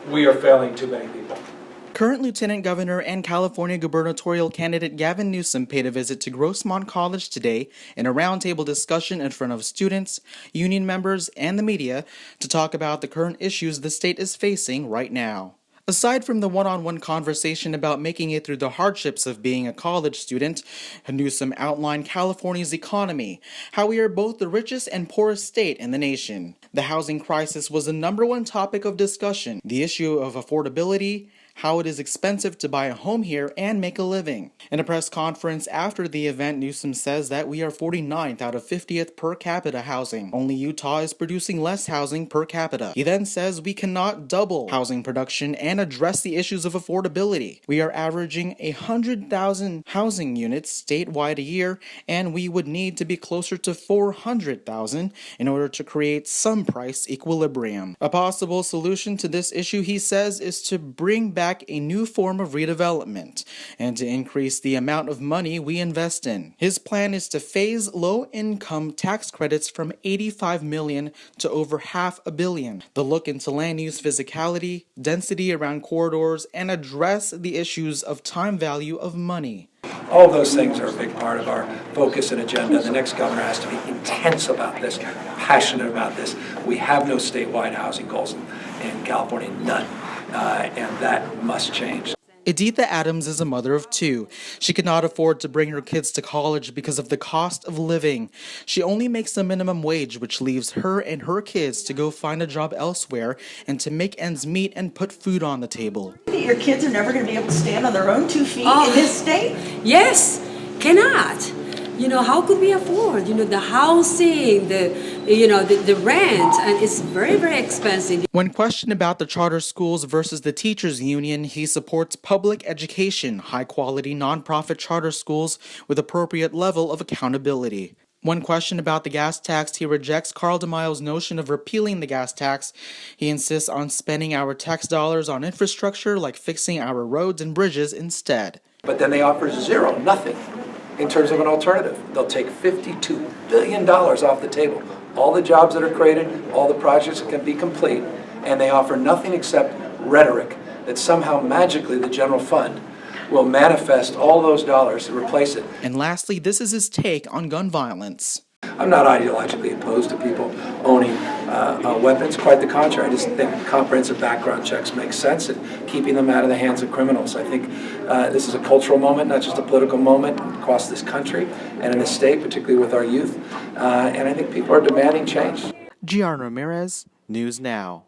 we are failing too many people. Current Lieutenant Governor and California Gubernatorial candidate Gavin Newsom paid a visit to Grossmont College today in a roundtable discussion in front of students, union members, and the media to talk about the current issues the state is facing right now. Aside from the one-on-one conversation about making it through the hardships of being a college student, Newsom outlined California's economy, how we are both the richest and poorest state in the nation. The housing crisis was the number one topic of discussion, the issue of affordability, how it is expensive to buy a home here and make a living. In a press conference after the event, Newsom says that we are 49th out of 50th per capita housing. Only Utah is producing less housing per capita. He then says we cannot double housing production and address the issues of affordability. We are averaging 100,000 housing units statewide a year, and we would need to be closer to 400,000 in order to create some price equilibrium. A possible solution to this issue, he says, is to bring back a new form of redevelopment and to increase the amount of money we invest in. His plan is to phase low-income tax credits from $85 million to over $500 million. The look into land use physicality, density around corridors, and address the issues of time value of money. All of those things are a big part of our focus and agenda. The next governor has to be intense about this, passionate about this. We have no statewide housing goals in California, none. And that must change. Editha Adams is a mother of two. She cannot afford to bring her kids to college because of the cost of living. She only makes the minimum wage, which leaves her and her kids to go find a job elsewhere and to make ends meet and put food on the table. Your kids are never going to be able to stand on their own 2 feet in this state? Yes, cannot. How could we afford, the housing, the rent, and it's very, very expensive. When questioned about the charter schools versus the teachers union, he supports public education, high-quality nonprofit charter schools with appropriate level of accountability. When questioned about the gas tax, he rejects Carl Demaio's notion of repealing the gas tax. He insists on spending our tax dollars on infrastructure like fixing our roads and bridges instead. But then they offer zero, nothing, in terms of an alternative. They'll take $52 billion off the table. All the jobs that are created, all the projects that can be complete, and they offer nothing except rhetoric that somehow magically the general fund will manifest all those dollars to replace it. And lastly, this is his take on gun violence. I'm not ideologically opposed to people owning weapons. Quite the contrary. I just think comprehensive background checks make sense and keeping them out of the hands of criminals. I think this is a cultural moment, not just a political moment across this country and in this state, particularly with our youth. And I think people are demanding change. Gian Ramirez, News Now.